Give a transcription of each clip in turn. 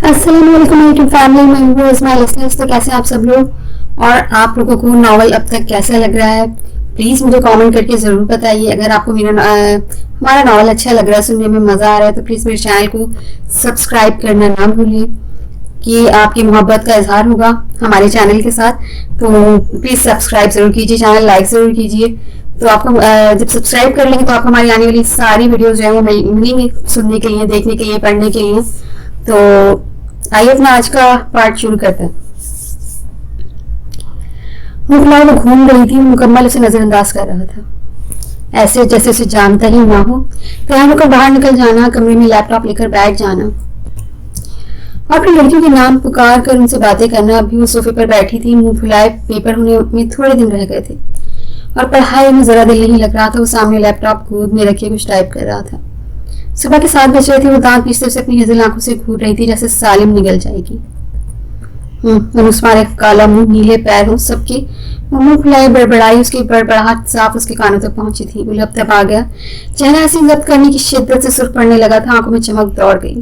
अस्सलाम वालेकुम YouTube family members my listeners. तो कैसे आप सब लोग और आप लोगों को नॉवल अब तक कैसा लग रहा है, प्लीज़ मुझे कमेंट करके ज़रूर बताइए। अगर आपको हमारा नॉवल अच्छा लग रहा है, सुनने में मज़ा आ रहा है, तो प्लीज़ मेरे चैनल को सब्सक्राइब करना ना भूलिए कि आपकी मोहब्बत का इजहार होगा हमारे चैनल के साथ। तो प्लीज़ सब्सक्राइब ज़रूर कीजिए, चैनल लाइक ज़रूर कीजिए। तो आपको जब सब्सक्राइब कर लेंगे तो आपको हमारी आने वाली सारी वीडियोज़ जो है वो मिलेंगी सुनने के लिए, देखने के लिए, पढ़ने के लिए। तो आइए अपना आज का पार्ट शुरू करते हैं। वो फिलहाल घूम रही थी, मुकम्मल उसे नजरअंदाज कर रहा था, ऐसे जैसे उसे जानता ही ना हो। तैयार होकर बाहर निकल जाना, कमरे में लैपटॉप लेकर बैठ जाना और फिर लड़कियों के नाम पुकार कर उनसे बातें करना। अभी वो सोफे पर बैठी थी, मुंह फुलाए, पेपर होने में थोड़े दिन रह गए थे और पढ़ाई में जरा दिल नहीं लग रहा था। वो सामने लैपटॉप गोद में रखे कुछ टाइप कर रहा था। सुबह के 7 बज रहे थे। वो दांत पीसते हुए अपनी हज़ल आंखों से घूर रही थी, जैसे सालिम निगल जाएगी। उसमारे काला मुंह, नीले पैर, उस सबके वो मुंह फुलाए बड़बड़ाई। उसकी बड़बड़ाहट साफ उसके कानों तक पहुंची थी। वो लपतप आ गया, चेहरा ऐसी जब्त करने की शिद्दत से सुर्ख पड़ने लगा था। आंखों में चमक दौड़ गई।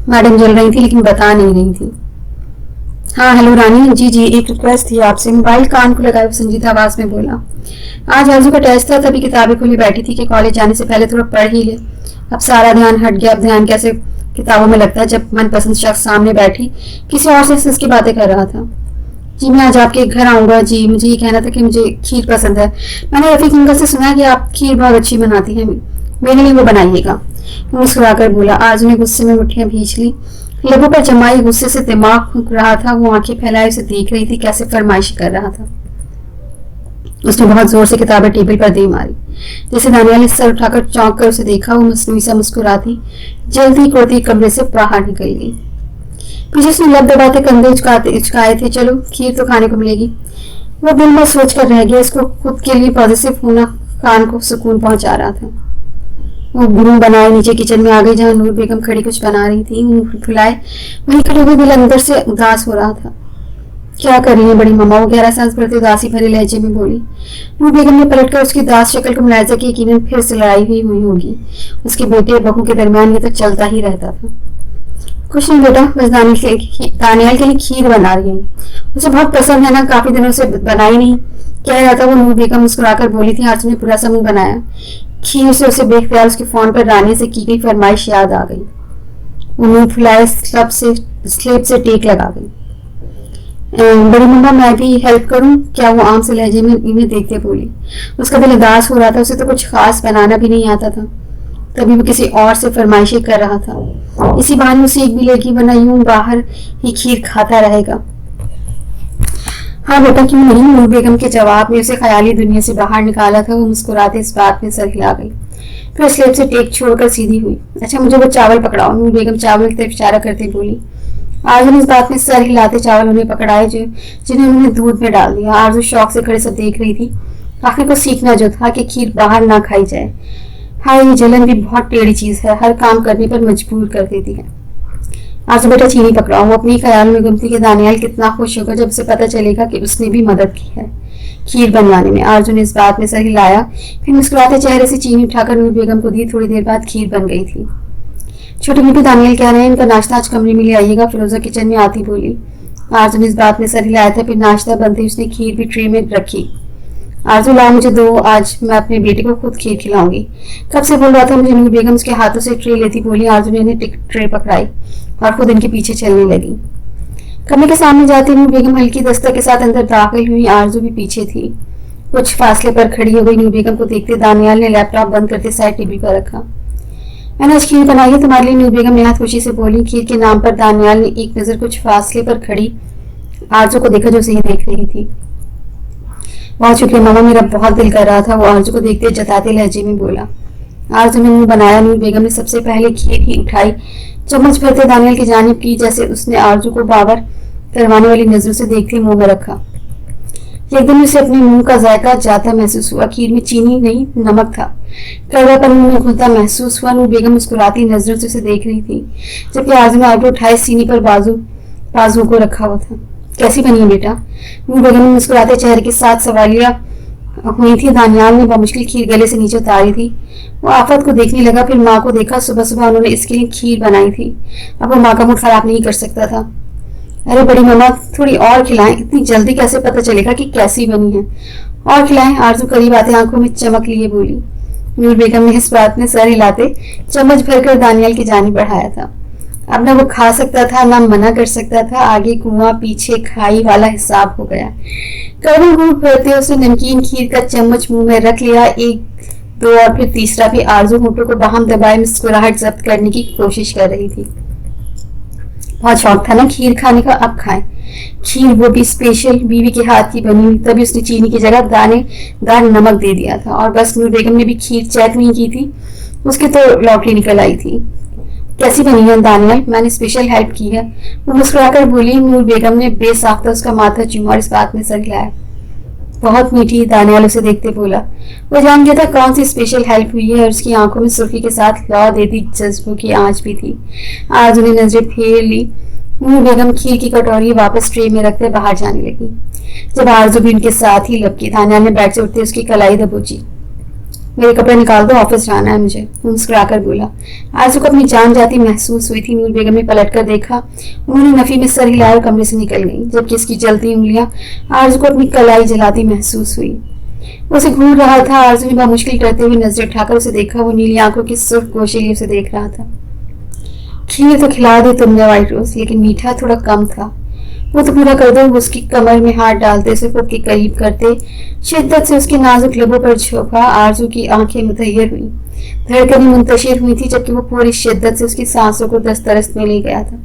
मैडम जल रही थी लेकिन बता नहीं रही थी। हाँ हेलो रानी, जी जी एक रिक्वेस्ट थी आपसे। मोबाइल कान को लगाए संजीदा आवाज में बोला। आज आरजू का टेस्ट था, तभी किताबें खुली बैठी थी कि कॉलेज जाने से पहले थोड़ा पढ़ ही ले। अब सारा ध्यान हट गया। अब ध्यान कैसे किताबों में लगता है जब मनपसंद शख्स सामने बैठी किसी और से इसकी बातें कर रहा था। जी मैं आज आपके घर आऊंगा। जी मुझे ये कहना था कि मुझे खीर पसंद है। मैंने रफीक अंकल से सुना है कि आप खीर बहुत अच्छी बनाती हैं, मेरे लिए वो बनाइएगा। मुस्कुराकर बोला। आज ने गुस्से में मुट्ठियां भींच ली, लबों पर जमाई गुस्से से दिमाग फूंक रहा था। वो आंखें फैलाए उसे देख रही थी, कैसे फरमाइश कर रहा था। उसने बहुत जोर से किताबें टेबल पर दे मारी। जैसे दानियाल ने सर उठाकर चौंक कर उसे देखा। वो मसनूई सा मुस्कुराती जल्दी कुर्ती कमरे से बाहर निकल गई। पीछे उसने लब दबाते कंधे उचकाए थे। चलो खीर तो खाने को मिलेगी। वो दिल में सोच कर रह गया। इसको खुद के लिए पॉजिटिव होना कान को सुकून पहुंचा रहा था। वो मुंह बनाए नीचे किचन में आ गई, जहाँ नूर बेगम खड़ी कुछ बना रही थी। मुंह फुलाए वहीं खड़े हुए दिल अंदर से उदास हो रहा था। क्या कर रही है बड़ी मम्मा? वो गहरा सांस भरते उदासी भरे लहजे में बोली। नूर बेगम ने पलटकर उसकी उदास शक्ल को मुलायजा की। यकीनन फिर से लड़ाई हुई होगी। उसके बेटे और बहू के दरमियान ये तो चलता ही रहता था। कुछ नहीं बेटा, बस दानियाल के लिए खीर बना रही हूँ। उसे बहुत पसंद है ना, काफी दिनों से बनाई नहीं। कह रहा था वो। नूर बेगम मुस्कुराकर बोली थी। आज ने पूरा सा मुंह बनाया। खीर से उसे बेख्याल उसके फोन पर रानी से की गई फरमाइश याद आ गई। वो मुंह फुलाए स्लेब से टेक लगा गई। बड़ी मम्मा मैं भी हेल्प करूं क्या? वो आम से लहजे में इन्हें देखते बोली। उसका दिल उदास हो रहा था। उसे तो कुछ खास बनाना भी नहीं आता था, तभी वो किसी और से फरमाइशें कर रहा था। इसी बहाने उसे एक भी लेगी, वरना यूं बाहर ही खीर खाता रहेगा। हाँ बेटा क्यों नहीं? नूर बेगम के जवाब में उसे ख्याली दुनिया से बाहर निकाला था। वो मुस्कुराते इस बात में सर हिला गई, फिर स्लेब से टेक छोड़कर सीधी हुई। अच्छा मुझे वो चावल पकड़ाओ। नूर बेगम चावल की तरफ इशारा करते बोली। आरजू ने इस बात में सर हिलाते चावल उन्हें पकड़ाए जिन्हें उन्होंने दूध में डाल दिया। आरजू शौक से खड़े सब देख रही थी। आखिर को सीखना जो था कि खीर बाहर ना खाई जाए। हाँ ये जलन भी बहुत टेढ़ी चीज है, हर काम करने पर मजबूर कर देती है। आरजू बेटा चीनी पकड़ाओ। वो अपनी ख्याल में गुम थी कि दानियाल कितना खुश होगा जब उसे पता चलेगा कि उसने भी मदद की है खीर बनवाने में। आरजू ने इस बात में सर हिलाया, फिर मुस्कुराते चेहरे से चीनी उठाकर नूर बेगम को दी। थोड़ी देर बाद खीर बन गई थी। छोटी मोटी दानियाल कह रहे हैं इनका नाश्ता आज कमरे में ले आइएगा। फिरोजा किचन में आती बोली। आरजू ने इस बात में सर हिलाया था। फिर नाश्ता बनते ही उसने खीर भी ट्रे में रखी। आरजू ला मुझे दो, आज मैं अपने बेटे को खुद खीर खिलाऊंगी। कब से बोल रहा था मुझे? नूर बेगम उसके हाथों से ट्रे लेती बोली। आरजू ने इन्हें ट्रे पकड़ाई और खुद इनके पीछे चलने लगी। कमरे के सामने जाती नूर बेगम हल्की दस्तक के साथ अंदर दाखिल हुई। आरजू भी पीछे थी, कुछ फासले पर खड़ी हो गई। नूर बेगम को देखते दानियाल ने लैपटॉप बंद करते साइड टेबल पर रखा। मैंने आज खीर बनाई है तुम्हारे लिए। नूर बेगम निहायत खुशी से बोली। खीर के नाम पर दानियाल ने एक नजर कुछ फासले पर खड़ी आरजू को देखा जो उसे ही देख रही थी। बहुत शुक्रिया मामा, मेरा बहुत दिल कर रहा था। वो आरजू को देखते जताते लहजे में बोला। आरजू ने मुंह बनाया। नूर बेगम ने सबसे पहले खीर ही उठाई, चम्मच भरते दानियाल की जानिब की, जैसे उसने आरजू को बावर करवाने वाली नजरों से देखते मुंह में रखा। एकदम उसे अपने मुंह का जायका जाता महसूस हुआ। खीर में चीनी नहीं नमक था। कड़वापन मुंह में घुलता महसूस हुआ। नूर बेगम मुस्कुराती नजरों से उसे देख रही थी, जबकि आरजू ने आईब्रो उठाए सीनी पर बाजू को रखा हुआ था। कैसी बनी है बेटा? नूर बेगम ने मुस्कुराते चेहरे के साथ सवालिया हुई थी। दानियाल ने बमुश्किल खीर गले से नीचे उतारी थी। वो आफत को देखने लगा, फिर माँ को देखा। सुबह सुबह उन्होंने इसके लिए खीर बनाई थी। अब वो माँ का मूड खराब नहीं कर सकता था। अरे बड़ी मम्मा, थोड़ी और खिलाएं। इतनी जल्दी कैसे पता चलेगा कि कैसी बनी है? और खिलाएं। आरजू करीब आते आंखों में चमक लिए बोली। नूर बेगम ने इस बात में सर हिलाते चम्मच भरकर दानियाल की जानी बढ़ाया था। अब ना वो खा सकता था ना मना कर सकता था। आगे कुआं पीछे खाई वाला हिसाब हो गया। कड़वी घूंट भरते उसने नमकीन खीर का चम्मच मुंह में रख लिया। एक दो और फिर तीसरा भी। आरजू होठों को बाहम दबाए मुस्कुराहट जब्त करने की कोशिश कर रही थी। बहुत शौक था ना खीर खाने का, अब खाए खीर, वो भी स्पेशल बीवी के हाथ की बनी हुई। तभी उसने चीनी की जगह दानेदार नमक दे दिया था। और बस नूर बेगम ने भी खीर चेक नहीं की थी, उसकी तो लॉटरी निकल आई थी। कैसी बनी है दानियाल? मैंने स्पेशल हेल्प की है, वो मुस्कुराकर बोली। नूर बेगम ने बेसाख्ता उसका माथा चूमा और इस बात में सर हिलाया। बहुत मीठी, दानियाल उसे देखते बोला। वो जान गया था कौन सी स्पेशल हेल्प हुई है और उसकी आंखों में सुर्खी के साथ लौ देती जज्बों की आंच भी थी। आज उन्हें नजरें फेर ली। नूर बेगम खीर की कटोरी वापस ट्रे में रखते बाहर जाने लगी। जब आरजू भी उनके साथ ही लपकी, दानियाल ने बेड से उठते उसकी कलाई दबोची। मेरे कपड़े निकाल दो, ऑफिस जाना है मुझे, मुस्कुराकर बोला। आरजू को अपनी जान जाती महसूस हुई थी। नूर बेगम ने पलट कर देखा। उन्होंने नफी में सर हिलाया और कमरे से निकल गई, जबकि इसकी जलती उंगलियां आरजू को अपनी कलाई जलाती महसूस हुई। उसे घूर रहा था। आरजू ने बामुश्किल करते हुए नजर उठाकर उसे देखा। वो नीली आंखों की सुर्ख गोशे उसे देख रहा था। खीर तो खिला दी तुमने व्हाइट रोज, लेकिन मीठा थोड़ा कम था। वो तो पूरा कर दो। उसकी कमर में हाथ डालते उसे खुद के करीब करते शिद्दत से उसके नाजुक लबों पर झोंका। आरजू की आंखें मुतैयर हुई, धड़कनें मुंतशिर हुई थी, जबकि वो पूरी शिद्दत से उसकी सांसों को दस्तरस्त में ले गया था।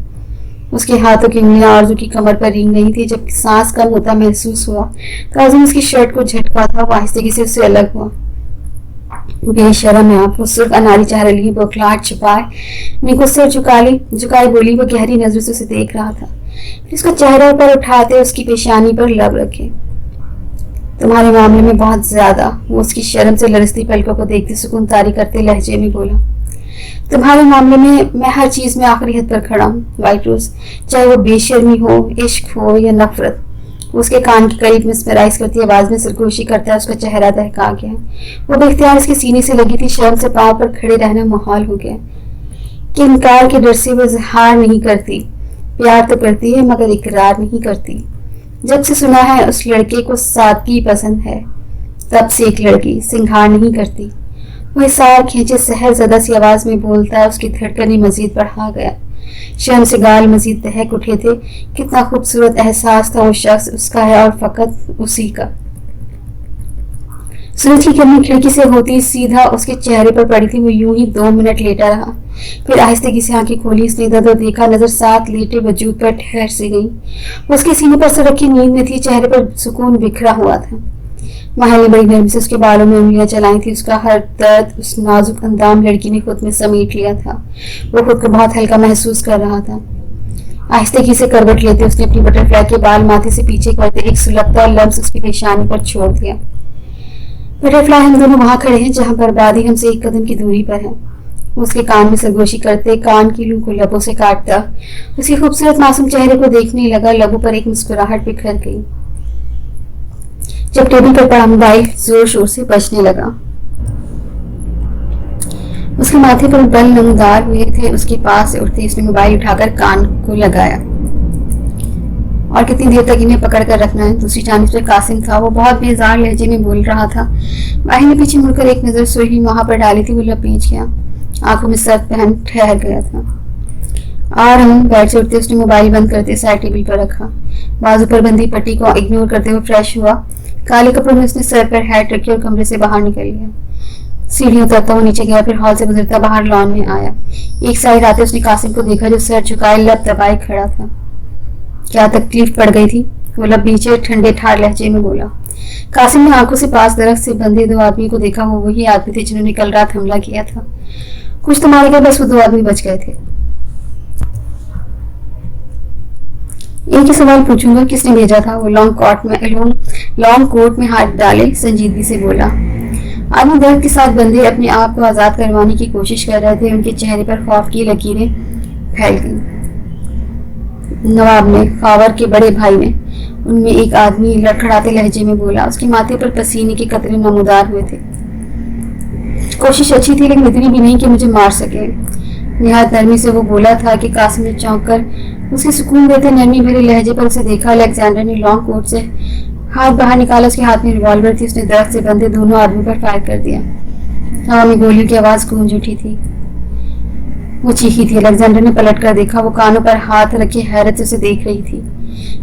उसके हाथों की उंगलियां आरजू की कमर पर रेंग गई थी। जब सांस कम होता महसूस हुआ तो आरजू ने उसकी शर्ट को झटका था। वो आहिस्ते से उससे अलग हुआ। बेशरम है आप, वो सिर्फ अनारी चाह रही है। बौखलाहट छुपाए निको सिर झुकाई बोली। वो गहरी नजरों से उसे देख रहा था, फिर उसका चेहरा पर उठाते उसकी पेशानी पर लब रखे। तुम्हारे मामले में बहुत ज्यादा। वो उसकी शर्म से लरसती पलकों को देखते सुकून तारी करते लहजे में बोला। तुम्हारे मामले में मैं हर चीज में आखिरी हद पर खड़ा हूँ व्हाइट रोज, चाहे वो बेशर्मी हो, इश्क हो या नफरत। उसके कान के करीब मिसमराइज करती आवाज में सरगोशी करता है। उसका चेहरा दहका गया। वो बेख्तियार उसके सीने से लगी थी। शर्म से पांव पर खड़े रहना मुहाल हो गया कि इनकार के डर से वो इजहार नहीं करती। प्यार तो करती है मगर इकरार नहीं करती। जब से सुना है उस लड़के को सादगी पसंद है, तब से एक लड़की सिंगार नहीं करती। वो इशार खींचे सहरज़दा सी आवाज में बोलता है। उसकी धड़कनें मजीद बढ़ा गया। शर्म से गाल मजीद दहक उठे थे। कितना खूबसूरत एहसास था। वो शख्स उसका है और फकत उसी का। सूरज की किरणें खिड़की से होती सीधा उसके चेहरे पर पड़ी थी। वो यूं ही 2 मिनट लेटा रहा, फिर आहिस्ते से आंखें खोली। उसने इधर उधर देखा, नजर साथ लेटे वजूद पर ठहर सी गई। उसके सीने पर सर रखी नींद में थी। चेहरे पर सुकून बिखरा हुआ था। माहिर ने बड़ी नरमी से उसके बालों में उंगलियां चलाई थी। उसका हर दर्द उस नाजुक अंदाम लड़की ने खुद में समेट लिया था। वो खुद को बहुत हल्का महसूस कर रहा था। आहिस्ते से करवट लेते उसने अपनी बटरफ्लाई के बाल माथे से पीछे करते एक सुलगता लम्स उसकी पेशानी पर छोड़ दिया। बटरफ्लाई, हम दोनों वहां खड़े हैं जहां बर्बादी हमसे एक कदम की दूरी पर है। उसके कान में सरगोशी करते कान की लू को लबों से काटता उसके खूबसूरत मासूम चेहरे को देखने लगा। लबों पर एक मुस्कुराहट बिखर गई। जब टेबल पर पड़ा मोबाइल जोर शोर से बजने लगा। उसके माथे पर बल नमदार हुए थे। उसके पास से उठते उसने मोबाइल उठाकर कान को लगाया। और कितनी देर तक इन्हें पकड़ कर रखना है? दूसरी जानिब से कासिम था। वो बहुत बेजार लहजे में बोल रहा था। माही ने पीछे मुड़कर एक नजर सुरही वहां पर डाली थी। वो लपेट गया, आंखों में सर पहन ठहर गया था। आ रहा हूँ। बेड से उठते उसने मोबाइल बंद करते साइड टेबल पर रखा। बाजू पर बंधी पट्टी को इग्नोर करते हुए फ्रेश हुआ। काले कपड़ों में उसने सर पर हैट रखी और कमरे से बाहर निकल गया। सीढ़ियों उतरता हुआ नीचे गया, फिर हॉल से गुजरता बाहर लॉन में आया। एक साइड आते उसने कासिम को देखा जो सर झुकाए लब दबाए खड़ा था। क्या तकलीफ पड़ गई थी? वो लब नीचे ठंडे ठार लहजे में बोला। कासिम ने आंखों से पास दरख्त से बंधे 2 आदमी को देखा। वो वही आदमी थे जिन्होंने कल रात हमला किया था। कुछ तो मारे गए, बस वो 2 आदमी बच गए थे। एक ही सवाल पूछूंगा, किसने भेजा था? वो लॉन्ग कोट में हाथ डाले संजीदगी से बोला। आदमी दर्द के साथ बंधे अपने आप को आजाद करवाने की कोशिश कर रहे थे। उनके चेहरे पर खौफ की लकीरें फैल गईं। नवाब ने, फावर के बड़े भाई ने, उनमें एक आदमी लड़खड़ाते लहजे में बोला। उसके माथे पर पसीने के कतरे नमूदार हुए थे। कोशिश अच्छी थी लेकिन इतनी भी नहीं कि मुझे मार सके। निहायत नरमी से वो बोला था कि कासिम ने चौंक कर उसे सुकून देते नरमी भरे लहजे पर उसे देखा। अलेक्जेंडर ने लॉन्ग कोट से हाथ बाहर निकाला। उसके हाथ में रिवॉल्वर थी। उसने दरख्त से बंधे दोनों आदमी पर फायर कर दिया। हवा में गोलियों की आवाज गूंज उठी थी। वो चीखी थी। अलेक्जेंडर ने पलट कर देखा। वो कानों पर हाथ रखे हैरत से उसे देख रही थी।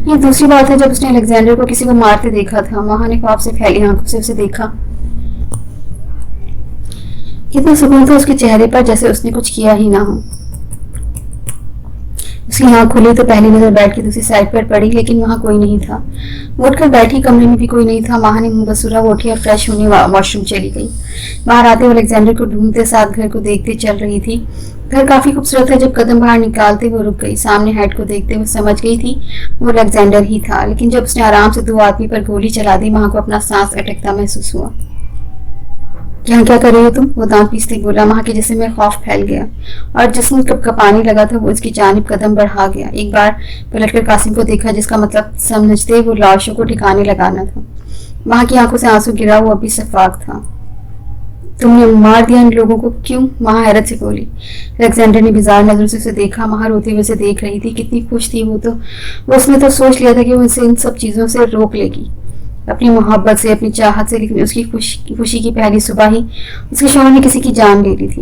ये दूसरी बात है जब उसने अलेक्जेंडर को किसी को मारते देखा था। माँ ने ख्वाब से फैली आंखों से उसे देखा। कितना सुकून था उसके चेहरे पर, जैसे उसने कुछ किया ही ना हो। उसकी आंख खुली तो पहली नजर बेड की दूसरी साइड पर पड़ी, लेकिन वहां कोई नहीं था। उठकर बैठी, कमरे में भी कोई नहीं था। माँ ने मुंह बसूरा उठी और फ्रेश होने वॉशरूम चली गई। बाहर आते हुए अलेक्जेंडर को ढूंढते साथ घर को देखते चल रही थी। घर काफी खूबसूरत था। जब कदम बाहर निकालते वो रुक गई। सामने हेड को देखते हुए समझ गई थी वो अलेक्जेंडर ही था, लेकिन जब उसने आराम से 2 आदमी पर गोली चला दी, माँ को अपना सांस अटकता महसूस हुआ। यहाँ क्या कर रही हो तुम? वो दांत पीसते बोला। माँ के जिस्म में खौफ फैल गया और जिसम कपकपाने लगा था। वो उसकी जानिब कदम बढ़ा गया। एक बार पलटकर कासिम को देखा, जिसका मतलब समझते वो लाशों को ठिकाने लगाना था। माँ की आंखों से आंसू गिरा। वो अभी सफाक था। तुमने मार दिया इन लोगों को? क्यों? माँ हैरत से बोली। अलेक्जेंडर ने बिजार नजरों से उसे देखा। माँ रोते हुए उसे देख रही थी। कितनी खुश थी वो उसने तो सोच लिया था कि वो इसे इन सब चीजों से रोक लेगी, अपनी मोहब्बत से, अपनी चाहत से, लेकिन उसकी खुशी की पहली सुबह ही उसके शौहर ने किसी की जान ले ली थी।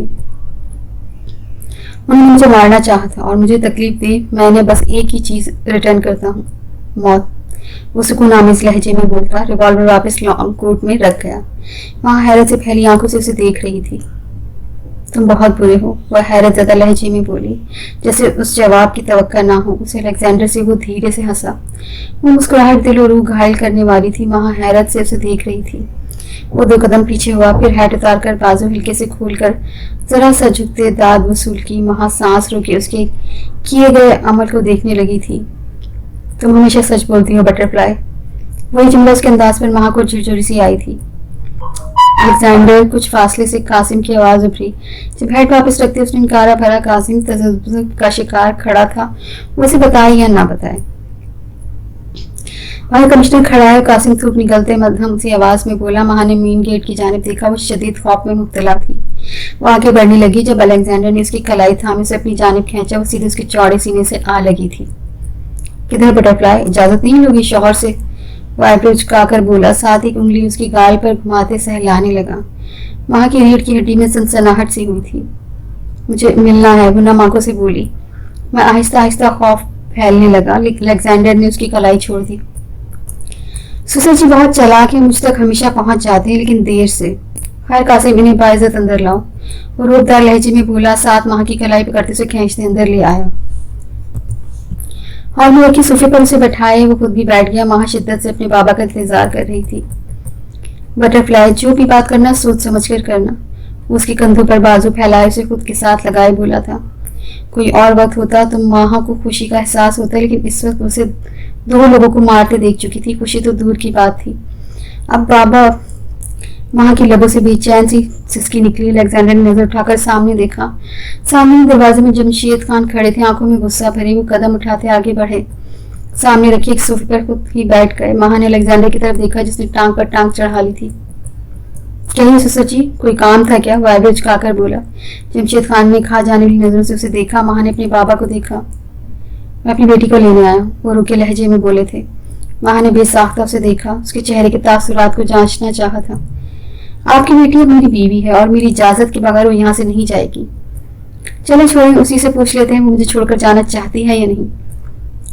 उन्होंने मुझे मारना चाहा था और मुझे तकलीफ दी। मैंने बस एक ही चीज रिटर्न करता हूँ, मौत। वो सुकून आमेज लहजे में बोलता रिवॉल्वर वापस लॉन्ग कोट में रख गया। वहां हैरत से फैली आंखों से उसे देख रही थी। तुम बहुत बुरे हो, वह हैरत ज़्यादा लहजे में बोली, जैसे उस जवाब की तवक्का ना हो। उसे अलेक्जेंडर से वो धीरे से हंसा। वो मुस्कुराहट दिल और रूह घायल करने वाली थी। वहां हैरत से उसे देख रही थी। वो 2 कदम पीछे हुआ, फिर हैट उतार कर बाजू हल्के से खोलकर जरा सा झुकते दाद वसूल की। वहां सांस रोके उसके किए गए अमल को देखने लगी थी। तुम हमेशा सच बोलती हो बटरफ्लाई। वही जुमला उसके अंदाज पर वहां को झुरझुरी सी आई थी। अलेक्जेंडर कुछ फासले से कासिम की आवाज उभरी। जब हेड वापस रखते उसने इनकारा भरा कासिम तजब्जुब का शिकार खड़ा था। वो उसे बताए या ना बताए। वहां कमिश्नर खड़ा है। कासिम थूक निकलते मध्यम सी आवाज में बोला। माँ ने मेन गेट की जानिब देखा। वो शदीद खौफ में मुब्तला थी। वो आगे बढ़ने लगी। जब अलेक्जेंडर ने उसकी कलाई थामे से अपनी जानिब खींचा, वो सीधे उसके चौड़े सीने से आ लगी थी। किधर बटरफ्लाई? इजाजत नहीं लोगी शौहर से? वो चुकाकर बोला, साथ ही उंगली उसकी गाल पर घुमाते सहलाने लगा। माँ की रीढ़ की हड्डी में सनसनाहट सी हुई थी। मुझे मिलना है, वो नामाकों से बोली। मैं आहिस्ता आहिस्ता खौफ फैलने लगा। अलेक्जेंडर ने उसकी कलाई छोड़ दी। सुसर जी बहुत चालाक है, मुझ तक हमेशा पहुंच जाते हैं, लेकिन देर से। खैर कासिम, इन्हें बाइज्जत अंदर लाओ, वो रोबदार लहजे में बोला। साथ माँ की कलाई पकड़ते उसे खींचते अंदर ले आया। हॉल में रखी सोफे पर उसे बैठाए। वो खुद भी बैठ गया। माँ शिद्दत से अपने बाबा का इंतजार कर रही थी। बटरफ्लाई, जो भी बात करना सोच समझ कर करना। उसके कंधों पर बाजू फैलाए उसे खुद के साथ लगाए बोला था। कोई और वक्त होता तो माँ को खुशी का एहसास होता, लेकिन इस वक्त उसे 2 लोगों को मारते देख चुकी थी। खुशी तो दूर की बात थी। अब बाबा, माँ की लबों से बेचैन सी सिसकी निकली। अलेक्जेंडर ने नजर उठाकर सामने देखा। सामने दरवाजे में जमशेद खान खड़े थे, आंखों में गुस्सा भरे। वो कदम उठाते आगे बढ़े, सामने रखी एक सोफे पर खुद ही बैठ गए। माँ ने अलेक्जेंडर की तरफ देखा, जिसने टांग पर टांग चढ़ा ली थी। कहीं सुसर जी, कोई काम था क्या? वायबे चुकाकर बोला। जमशेद खान ने खा जाने वाली नजरों से उसे देखा। माँ ने अपने बाबा को देखा। मैं अपनी बेटी को लेने आया, वो रुके लहजे में बोले थे। माँ ने बेसाख्ता उसे देखा। उसके चेहरे के तासुरात को जांचना चाहा था। आपकी बेटी अब मेरी बीवी है और मेरी इजाजत के बगैर वो यहाँ से नहीं जाएगी। चलो छोड़ें, उसी से पूछ लेते हैं वो मुझे छोड़कर जाना चाहती है या नहीं।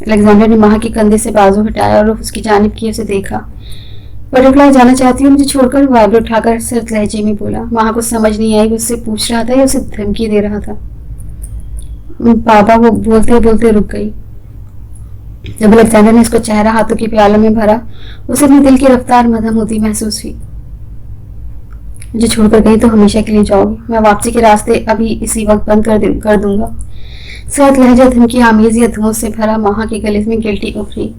अलेक्जेंडर ने माँ के कंधे से बाजू हटाया और उसकी जानिब की उसे देखा। बटरफ्लाई, जाना चाहती हूँ मुझे छोड़कर? वाइब्रो उठाकर सर्द लहजे में बोला। माँ को समझ नहीं आई वो उससे पूछ रहा था या उसे धमकी दे रहा था। बाबा, वो बोलते बोलते रुक गई। जब अलेक्जेंडर ने उसका चेहरा हाथों के प्यालों में भरा, उसे अपने दिल की रफ्तार मध्यम होती महसूस हुई। मुझे छोड़कर गई तो हमेशा के लिए जाओगी। मैं वापसी के रास्ते अभी इसी वक्त बंद कर दूंगा। सर्द लहजा धमकी आमेज या धुओं से भरा। माँ के गले में गिल्टी उभरी।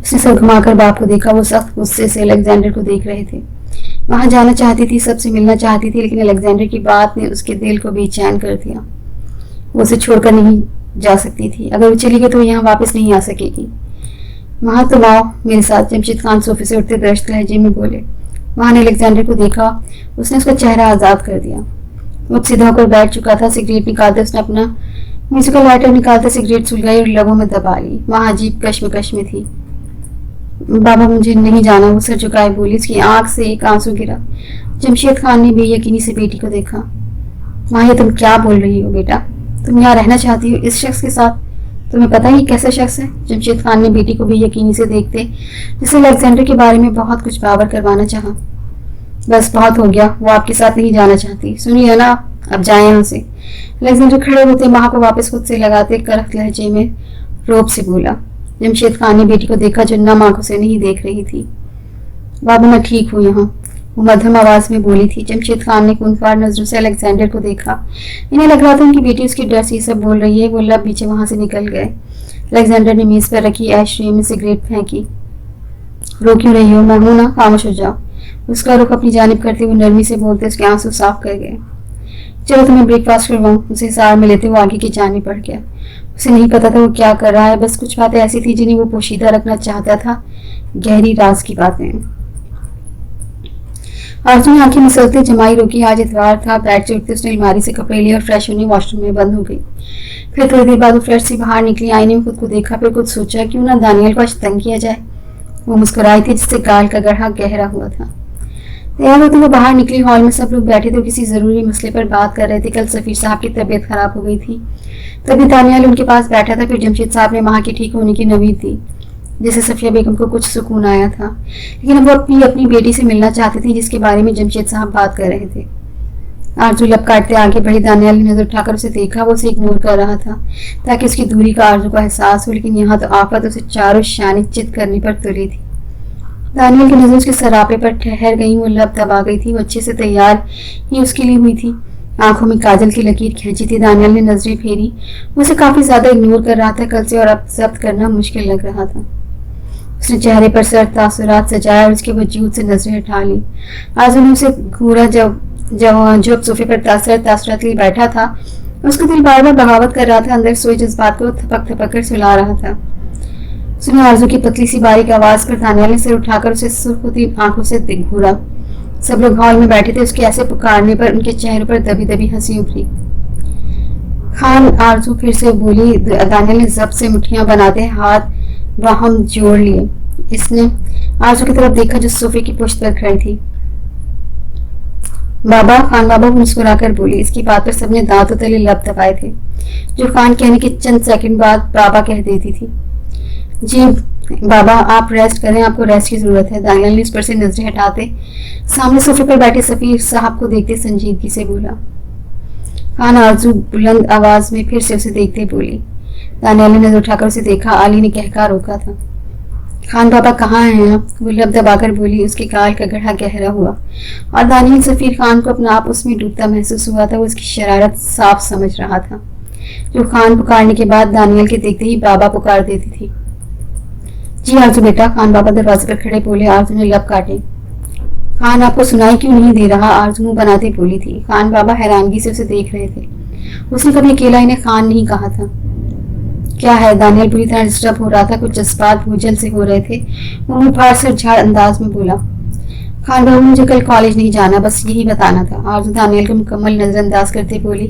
उसने सर घुमाकर बाप को देखा। वो सख्त गुस्से से अलेक्जेंडर को देख रहे थे। वहां जाना चाहती थी, सबसे मिलना चाहती थी, लेकिन अलेक्जेंडर की बात ने उसके दिल को बेचैन कर दिया। वो उसे छोड़कर नहीं जा सकती थी। अगर वो चली गई तो यहाँ वापस नहीं आ सकेगी। वहां तुम आओ मेरे साथ, जमशेद खान सोफे से उठते दर्द लहजे में बोले। वहां ने अलेक्जेंडर को देखा। उसने उसका चेहरा आजाद कर दिया। वो सीधा होकर बैठ चुका था। सिगरेट निकालते उसने अपना म्यूजिकल लाइटर निकालते सिगरेट सुलगाई और लबों में दबा ली। वहां अजीब कश्मकश में थी। बाबा मुझे नहीं जाना, वो सर झुकाए बोली। उसकी आंख से एक आंसू गिरा। जमशेद खान ने बेयकीनी से बेटी को देखा। माँ ये तुम क्या बोल रही हो बेटा? तुम यहाँ रहना चाहती हो इस शख्स के साथ? तुम्हें पता ही कैसा शख्स है? जमशेद खान ने बेटी को बेयकीनी से देखते जिसे अलेक्जेंडर के बारे में बहुत कुछ बावर करवाना चाहा। बस बहुत हो गया, वो आपके साथ नहीं जाना चाहती, सुन लिया ना, अब जाए यहाँ से। अलेक्जेंडर खड़े होते माँ को वापस खुद से लगाते करख्त लहजे में रोब से बोला। जमशेद खान ने बेटी को देखा जो नम आंखों से नहीं देख रही थी। बाबू मैं ठीक हूँ यहाँ, वो मध्यम आवाज में बोली थी। जमशेद खान ने खूंखार नजरों से अलेक्जेंडर को देखा। इन्हें लग रहा था उनकी बेटी उसकी डर से ये सब बोल रही है। वो लब पीछे वहां से निकल गए। अलेक्जेंडर ने मेज पर रखी ऐश ट्रे में सिगरेट फेंकी। रो क्यों रही हो? मैं हूं ना, खामोश हो जाओ। उसका रुख अपनी जानिब करते हुए नरमी से बोलते उसके आंसू साफ कर गए। चलो तुम्हें ब्रेकफास्ट करवाऊं, उसे सार में लेते हुए आगे की जानिब बढ़ गया। उसे नहीं पता था वो क्या कर रहा है, बस कुछ बातें ऐसी थी जिन्हें वो पोशीदा रखना चाहता था, गहरी राज की बातें। आरजू ने आंखें मसलते जमाई रोकी। आज इतवार था। बेड से उठते उसने अलमारी से कपड़े लिए और फ्रेश होने वॉशरूम में बंद हो गई। फिर थोड़ी देर बाद वो फ्रेश से बाहर निकली। आईने में खुद को देखा, फिर कुछ सोचा क्यों ना दानियल को आज तंग किया जाए। वो मुस्कुराई थी जिससे गाल का गढ़ा गहरा हुआ था। तैयार होते वो बाहर निकली। हॉल में सब लोग बैठे थे, किसी जरूरी मसले पर बात कर रहे थे। कल सफीर साहब की तबीयत खराब हो गई थी, तभी दानियल उनके पास बैठा था। फिर जमशेद साहब ने वहां के ठीक होने की नवीद दी, जिससे सफिया बेगम को कुछ सुकून आया था। लेकिन अब वो अपनी बेटी से मिलना चाहती थी जिसके बारे में जमशेद साहब बात कर रहे थे। आरजू लब काटते आगे बढ़ी। दानियल ने नजर उठाकर उसे देखा। वो उसे इग्नोर कर रहा था ताकि उसकी दूरी का आरजू का एहसास हो, लेकिन यहाँ तो आफत उसे चारों शाने चित करने पर तुली थी। दानियल की नजर उसके सरापे पर ठहर गई। वो लब दबा गई थी। वो अच्छे से तैयार ही उसके लिए हुई थी। आंखों में काजल की लकीर खींची थी। दानियल ने नजरें फेरी। वो उसे काफी ज्यादा इग्नोर कर रहा था कल से, और अब जब्त करना मुश्किल लग रहा था। उसने चेहरे पर सर तासुरात सजाया और उसके वजूद से नजरें हटा ली। आरजू ने उसे घूरा। जो सोफे पर तासुरात लिए बैठा था, उसका दिल बार बार बगावत कर रहा था। अंदर सोए जज्बात को थपक थपक कर सुला रहा था। सुना आरजू की पतली सी बारीक आवाज पर दानियल ने सिर उठाकर उसे सुर्ख होती आंखों से घूरा। सब लोग हॉल में बैठे थे। उसके ऐसे पुकारने पर उनके चेहरों पर दबी दबी हंसी उभरी। खान, आरजू फिर से बोली। दानियल ने जब्त से मुट्ठियां बनाते हाथ बाहम जोड़ लिए। इसने आरजू की तरफ देखा जो सोफे की पुश्त पर खड़ी थी। बाबा, खान बाबा मुस्कुराकर बोली। इसकी बात पर सबने दांतों तले लब दबाए थे, जो खान कहने के चंद सेकंड बाद बाबा कह देती थी। जी बाबा, आप रेस्ट करें, आपको रेस्ट की जरूरत है। दानियल ने उस पर से नजरें हटाते सामने सोफे पर बैठे सफीर साहब को देखते संजीदगी से बोला। खान, आरजू बुलंद आवाज में फिर से उसे देखते बोली। दानियल ने नजर उठाकर उसे देखा। आली ने कहकर रोका था। खान बाबा कहाँ हैं आप? वो लब दबाकर बोली। उसके गाल का गढ़ा गहरा हुआ और दानियल सफीर खान को अपना आप उसमें डूबता महसूस हुआ था। वो उसकी शरारत साफ समझ रहा था, जो खान पुकारने के बाद दानियल के देखते ही बाबा पुकार देती थी। जी आरजू बेटा, खान बाबा दरवाजे पर खड़े बोले। आरजू ने लब काटे। खान, आपको सुनाई क्यों नहीं दे रहा? आरजू मुंह बनाते बोली थी। खान बाबा हैरानगी से उसे देख रहे थे। उसने कभी अकेला इन्हें खान नहीं कहा था। क्या है? दानियल बुरी तरह डिस्टर्ब हो रहा था। कुछ जज्बात भूजल से हो रहे थे। वो मुंह फाड़ सर झाड़ अंदाज में बोला। खान बाबू, मुझे कल कॉलेज नहीं जाना, बस यही बताना था। आरजू दानियल को मुकम्मल नजरअंदाज करते बोली।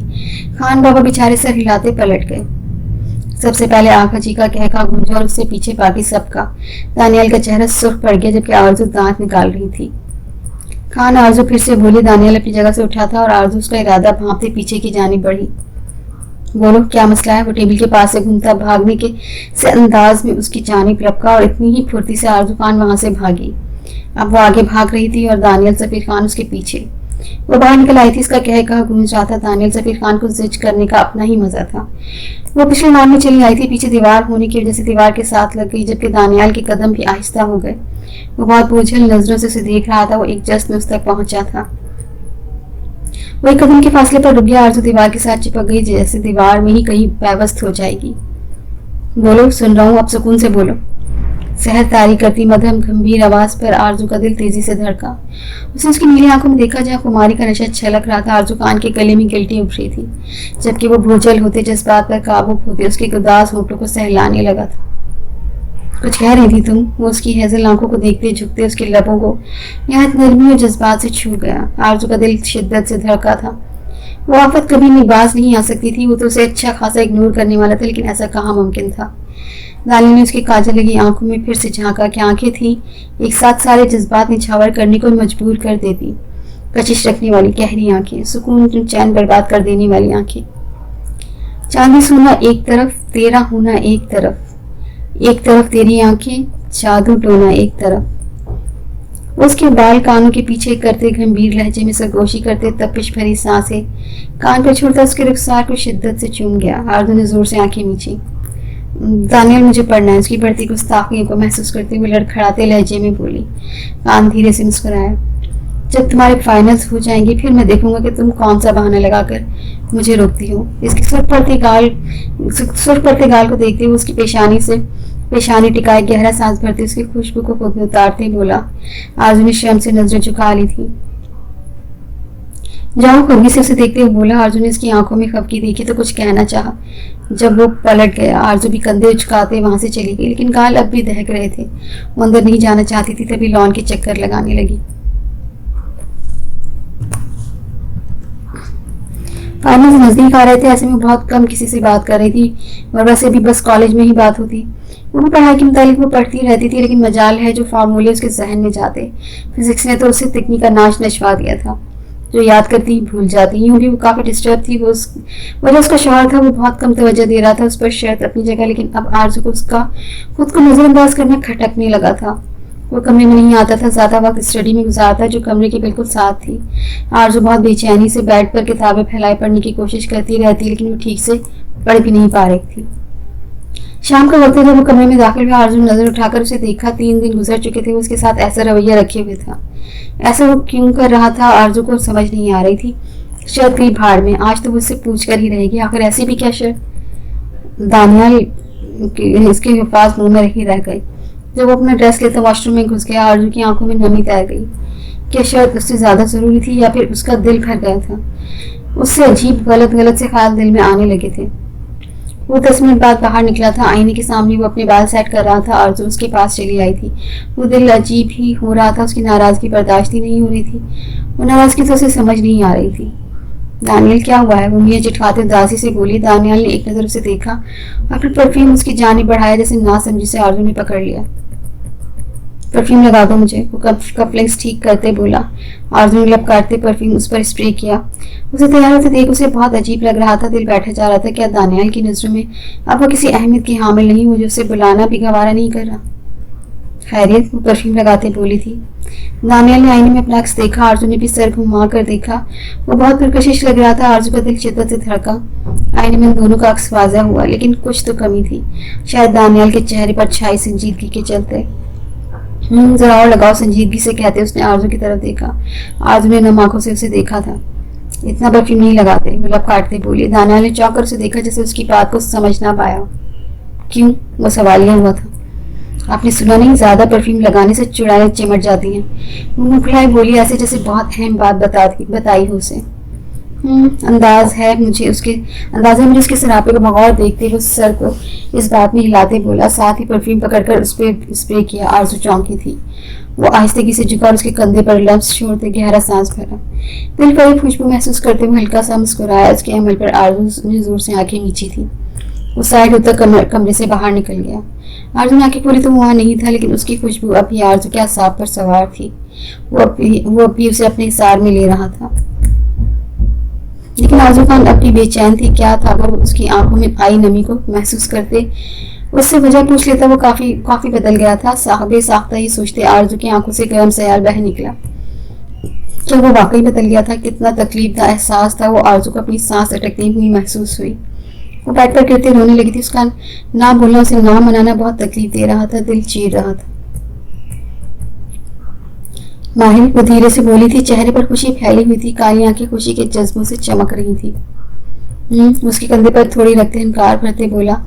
खान बाबा बेचारे सर हिलाते पलट गए। सबसे पहले आका जी का कहका गूंजा और उससे पीछे बाकी सबका। दानियल का चेहरा सुर्ख पड़ गया जबकि आरजू दांत निकाल रही थी। खान, आरजू फिर से बोली। दानियल अपनी जगह से उठा था और आरजू उसका इरादा भांपते पीछे की जानिब बढ़ी। बोलो, क्या मसला है? वो टेबल के पास से घूमता भागने के से अंदाज में उसकी जानिब लपका और इतनी ही फुर्ती से आरजू खान वहां से भागी। अब वो आगे भाग रही थी और दानियल सफीर खान उसके पीछे। वो बाहर निकल आई थी। इसका कह गूंज रहा था। दानियल सफीर खान को जिज करने का अपना ही मजा था। वो पिछले लॉन में चली आई थी। पीछे दीवार होने की वजह से दीवार के साथ लग गई, जबकि दानियल के कदम भी आहिस्ता हो गए। वो बहुत बोझल नजरों से उसे देख रहा था। वो एक जस्ट में उस तक पहुंचा था। वो एक कदम के फासले पर रुक गया। आरजू दीवार के साथ चिपक गई, जैसे दीवार में ही कहीं पैवस्त हो जाएगी। बोलो, सुन रहा हूँ, अब सुकून से बोलो। सहर तारी करती मध्यम गंभीर आवाज पर आरजू का दिल तेजी से धड़का। उसने उसकी नीली आंखों में देखा जहाँ कुमारी का नशा छलक रहा था। आरजू कान के गले में गिल्टी उभ रही थी, जबकि वो भूजल होते जज्बात पर काबू खोते उसके उदास होठों को सहलाने लगा था। कुछ कह रही थी तुम? वो उसकी हेजल आंखों को देखते झुकते उसके लबों को निहायत नरमी और जज्बात से छू गया। आरजू का दिल शिद्दत से धड़का था। वो आफत कभी निबाज नहीं आ सकती थी। वो तो उसे अच्छा खासा इग्नोर करने वाला था, लेकिन ऐसा कहाँ मुमकिन था। दानियल ने उसकी काजल लगी आंखों में फिर से झांका कि आंखें थी एक साथ सारे जज्बात निछावर करने को मजबूर कर देती। कशिश रखने वाली गहरी आंखें, सुकून चैन बर्बाद कर देने वाली आंखें। चांदी सोना एक तरफ, तेरा होना एक तरफ तेरी आंखें, जादू टोना एक तरफ। उसके बाल कानों के पीछे करते गंभीर लहजे में सरगोशी करते तपिश भरी सांसें कान पर छोड़ता उसके रुखसार को शिद्दत से चूम गया। आरजू ने जोर से आंखें मींची। दानियल मुझे पढ़ना है, उसकी बढ़ती गुस्ताखियों को महसूस करते हुए लड़खड़ाते लहजे में बोली। कान धीरे से मुस्कुराया। जब तुम्हारे फाइनल्स हो जाएंगे फिर मैं देखूंगा कि तुम कौन सा बहाना लगाकर मुझे रोकती हो। इसके सुर पड़ते गाल को देखते हुए उसकी पेशानी टिकाए गहरा सांस भरते उसकी खुशबू को खुद में उतारते बोला। आरजू ने शर्म से नजरें झुका ली थी। जाओ, खबगी से उसे देखते हुए बोला। आरजू ने उसकी आंखों में खबकी देखी तो कुछ कहना चाहा। जब वो पलट गया आरजू भी कंधे उचकाते वहां से चली गई, लेकिन गाल अब भी दहक रहे थे। वो अंदर नहीं जाना चाहती थी, तभी लॉन के चक्कर लगाने लगी। फाइनल नजदीक आ रहे थे, ऐसे में बहुत कम किसी से बात कर रही थी। वरना से भी बस कॉलेज में ही बात होती। वो भी पढ़ाई के मुतालिक वो पढ़ती रहती थी, लेकिन मजाल है जो फार्मूले उसके जहन में जाते। फिजिक्स ने तो उसे तिकनी का नाच नचवा दिया था, जो याद करती भूल जाती। यूं भी वो काफी डिस्टर्ब थी। वजह उसका शौहर था, वो बहुत कम तवज्जो दे रहा था उस पर, शर्त अपनी जगह, लेकिन अब आरजू को उसका खुद को नजरअंदाज करना खटकने लगा था। वो कमरे में नहीं आता था, ज्यादा वक्त स्टडी में गुजारता जो कमरे के बिल्कुल साथ थी। आरजू बहुत बेचैनी से बेड पर किताबें फैलाए पढ़ने की कोशिश करती रहती, लेकिन वो ठीक से पढ़ भी नहीं पा रही थी। शाम का वक्त जब वो कमरे में दाखिल हुआ, आरजू नजर उठाकर उसे देखा। 3 दिन गुजर चुके थे, उसके साथ ऐसा रवैया रखे हुए था। ऐसा वो क्यों कर रहा था आरजू को समझ नहीं आ रही थी। शायद कहीं भाड़ में, आज तो वो उससे पूछ कर ही रहेगी। आखिर ऐसी भी क्या शर्त? दानियाल इसके पास मुंह में ही रह गई। जब वो अपना ड्रेस लेकर वॉशरूम में घुस गया, आरजू की आंखों में नमी तैर गई। क्या शर्त उससे ज्यादा जरूरी थी या फिर उसका दिल भर गया था? उससे अजीब गलत से ख्याल दिल में आने लगे थे। वो 10 मिनट बाद बाहर निकला था। आईने के सामने वो अपने बाल सेट कर रहा था। आरजू उसके पास चली आई थी। वो दिल अजीब ही हो रहा था। उसकी नाराजगी बर्दाश्त ही नहीं हो रही थी। वो नाराजगी तो उसे समझ नहीं आ रही थी। दानियल क्या हुआ है? वो मियाँ चिटकाते उदासी से बोली। दानियल ने एक नजर उसे देखा और फिर परफ्यूम उसकी जानिब बढ़ाया जैसे ना समझी से आरजू ने पकड़ लिया। परफ्यूम लगा दो मुझे, वो कपलिंग्स ठीक करते बोला। आरजू ने लब काटते परफ्यूम उस पर स्प्रे किया। उसे तैयार होते देख उसे बहुत अजीब लग रहा था। दिल बैठा जा रहा था, क्या दानियल की नजरों में अब वो किसी अहमियत की हामिल नहीं? मुझे उसे बुलाना भी गवारा नहीं कर रहा। खैरियत? वो परफ्यूम लगाते बोली थी। दानियल ने आईने में अपना अक्स देखा। आरजू ने भी सर घुमा कर देखा। वो बहुत पुरकशिश लग रहा था। आरजू का दिल शिद्दत से धड़का। आईने में दोनों का अक्स वाज़ह हुआ, लेकिन कुछ तो कमी थी। शायद दानियल के चेहरे पर छाई संजीदगी के चलते। जरा और लगाओ, संजीदगी से कहते उसने आरजू की तरफ देखा। आरजू ने नम आंखों से उसे देखा था। इतना परफ्यूम नहीं लगाते, वो लब काटते बोली। दानियल ने चौंक कर उसे देखा जैसे उसकी बात को समझ ना पाया। क्यों? वो सवालिया हुआ था। आपने सुना नहीं, ज्यादा परफ्यूम लगाने से चुड़ैलें चिमट जाती हैं। वो मुखलाई बोली ऐसे जैसे बहुत अहम बात बताई हो उसे। अंदाजा है मुझे उसके सरापे को बगौर देखते हुए सर को इस बात में हिलाते बोला। साथ ही परफ्यूम पकड़कर उस पर स्प्रे किया। आरजू चौंकी थी। वो आहिस्तेगी से झुका और उसके कंधे पर लम्स छोड़ते गहरा सांस भरा। दिल पर खुशबू महसूस करते हुए हल्का सा मुस्कुराया। उसके अमल पर आरजू ने जोर से आंखें मीची थी। वो साइड होकर कमरे से बाहर निकल गया। आरजू ने आंखें खोली तो वहां नहीं था, लेकिन उसकी खुशबू अभी आरजू के असाब पर सवार थी। वो अभी उसे अपने हिसार में ले रहा था। लेकिन आरजू खान अपनी बेचैन थी। क्या था? अगर उसकी आंखों में आई नमी को महसूस करते उससे वजह पूछ लेता। वो काफी बदल गया था। साहबे साख्ता ही सोचते आरजू की आंखों से गर्म सयाल बह निकला। क्या वो वाकई बदल गया था? कितना तकलीफ का एहसास था वो आरजू को अपनी सांस अटकती हुई महसूस हुई। वो बैठ कर गिरते रोने लगी थी। उसका ना बोलना, उसे ना मनाना बहुत तकलीफ दे रहा था, दिल चीर रहा था। माहिर वो धीरे से बोली थी। चेहरे पर खुशी फैली हुई थी। काली आंखें खुशी के जज्बों से चमक रही थी। उसके कंधे पर थोड़ी रखते हिंकार भरते बोला।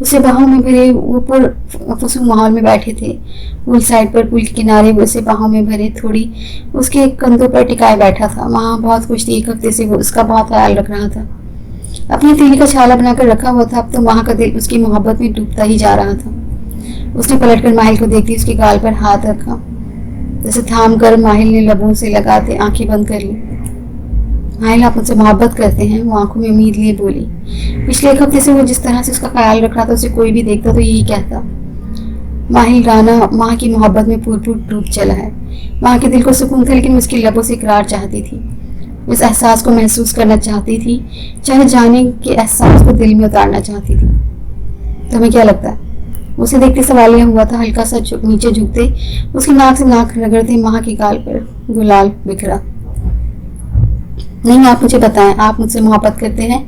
उसे बाहों में भरे ऊपर फुसू माहौल में बैठे थे। पुल साइड पर पुल के किनारे उसे बाहों में भरे थोड़ी उसके कंधों पर टिकाए बैठा था। माँ बहुत खुश थी, 1 हफ्ते से वो उसका बहुत ख्याल रख रहा था। अपनी तीली का छाला बनाकर रखा हुआ था। अब तो माँ का दिल उसकी मोहब्बत में डूबता ही जा रहा था। उसने पलटकर माहिल को देखती उसके गाल पर हाथ रखा। जैसे थाम कर माहिल ने लबों से लगाते आंखें बंद कर ली। माहिल, आप मुझसे मोहब्बत करते हैं? वो आंखों में उम्मीद लिए बोली। पिछले 1 हफ्ते से वो जिस तरह से उसका ख्याल रख रहा था उसे कोई भी देखता तो यही कहता। माहिल राना माँ की मोहब्बत में पूर डूब चला है। माँ के दिल को सुकून था, लेकिन उसकी लबों से इकरार चाहती थी। इस एहसास को महसूस करना चाहती थी, चाहे जाने के एहसास को दिल में उतारना चाहती थी। तुम्हें क्या लगता है? उसे देखते सवालिया हुआ था। हल्का सा नीचे झुकते उसकी नाक से नाक रगड़ते माँ के गाल पर गुलाल बिखरा। नहीं, आप मुझे बताएं, आप मुझसे मोहब्बत करते हैं?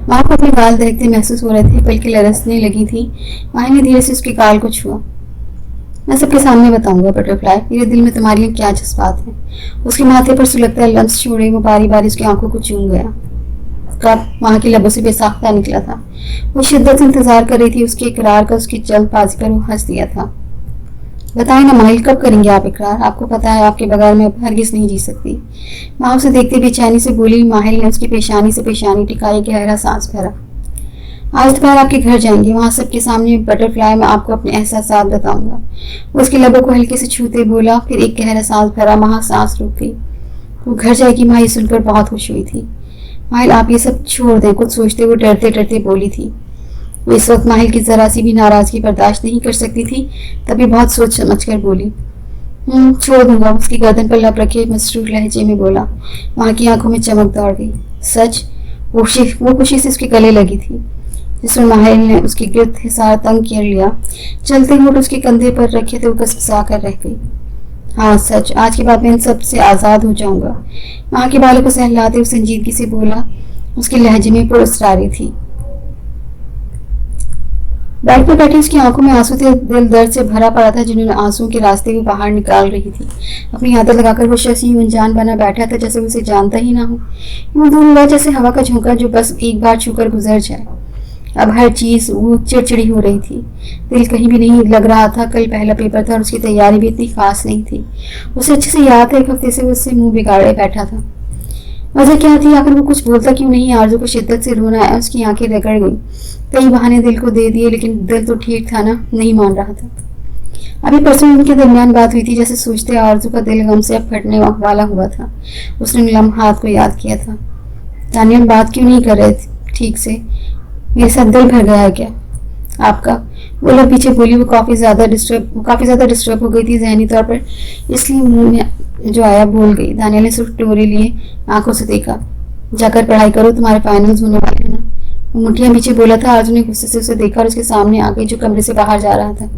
माँ को अपने गाल दहकते महसूस हो रहे थे, बल्कि लरसने लगी थी। माँ ने धीरे से उसके गाल को छुआ। मैं सबके सामने बताऊंगा बटरफ्लाई, मेरे दिल में तुम्हारे लिए क्या जज्बात है। उसके माथे पर सुलगता लम्स छोड़े वो बारी बारी उसकी आंखों को चूम गया। कब माँ की लबों से बेसाख्ता निकला था। वो शिद्दत से इंतजार कर रही थी उसके इकरार का। उसकी जल्दबाजी पर वो हंस दिया था। बताएं ना माहिल, कब करेंगे आप इकरार? आपको पता है आपके बगैर मैं हरगिज नहीं जी सकती। माँ उसे देखते बेचैनी से बोली। माहिल ने उसकी पेशानी से पेशानी टिकाई, गहरा सांस भरा। आज दोपहर आपके घर जाएंगे, वहां सबके सामने बटरफ्लाई में आपको अपने एहसास बताऊंगा। वो उसके लबों को हल्के से छूते बोला, फिर एक गहरा सांस भरा। वहां सांस रुक गई। वो घर जाएगी माँ ये सुनकर बहुत खुश हुई थी। माहिल, आप ये सब छोड़ दें, कुछ सोचते वो डरते डरते बोली थी। वो इस वक्त माहिल की जरा सी भी नाराजगी बर्दाश्त नहीं कर सकती थी, तभी बहुत सोच समझ कर बोली। छोड़ दूंगा। उसकी गर्दन पर लब रखे मसरूर लहजे में बोला। वहां की आंखों में चमक दौड़ गई। सच? वो खुशी से उसके गले लगी थी। जिसमें माहिल ने उसकी गिरफ्त हिसार तंग कर लिया। चलते होठ उसके कंधे पर रखे थे, वो कसकसा कर रह गई। हाँ सच, आज के बाद मैं इन सब से आजाद हो जाऊंगा। माँ के बालों को सहलाते हुए संजीदगी से बोला। उसके लहजे में पुरस्कारी थी। बेड पर बैठी उसकी आंखों में आंसू थे। दिल दर्द से भरा पड़ा था, जिन्होंने आंसू के रास्ते को बाहर निकाल रही थी। अपनी आदत लगाकर वो शख्स यूं अनजान बना बैठा था, जैसे उसे जानता ही ना हो। यूं दूर हुआ जैसे हवा का झोंका जो बस एक बार छूकर गुजर जाए। अब हर चीज वो चिड़चिड़ी हो रही थी। दिल कहीं भी नहीं लग रहा था। कल पहला पेपर था और उसकी तैयारी भी इतनी खास नहीं थी। उसे अच्छे से याद है 1 हफ्ते से वो उससे मुंह बिगाड़े बैठा था। वजह क्या थी? आखिर वो कुछ बोलता क्यों नहीं? आरज़ू को शिद्दत से रोना आया। उसकी आंखें रगड़ गई। कई बहाने दिल को दे दिए, लेकिन दिल तो ठीक था ना, नहीं मान रहा था। अभी परसों उनके दरमियान बात हुई थी, जैसे सोचते आरज़ू का दिल गम से अब फटने वाला हुआ था। उसने लम्हात को याद किया था। दानियल, बात क्यों नहीं कर रहे ठीक से? मेरे साथ दिल भर गया है क्या आपका? वो लोग पीछे बोली। वो काफ़ी ज़्यादा डिस्टर्ब हो गई थी जहनी तौर पर, इसलिए मुंह में जो आया बोल गई। दानियल ने सिर्फ टोरी लिए आंखों से देखा। जाकर पढ़ाई करो, तुम्हारे फाइनल्स होने वाले हैं ना। वो मुठियाँ पीछे बोला था। अर्जुन ने गुस्से से उसे देखा और उसके सामने आ गई, जो कमरे से बाहर जा रहा था।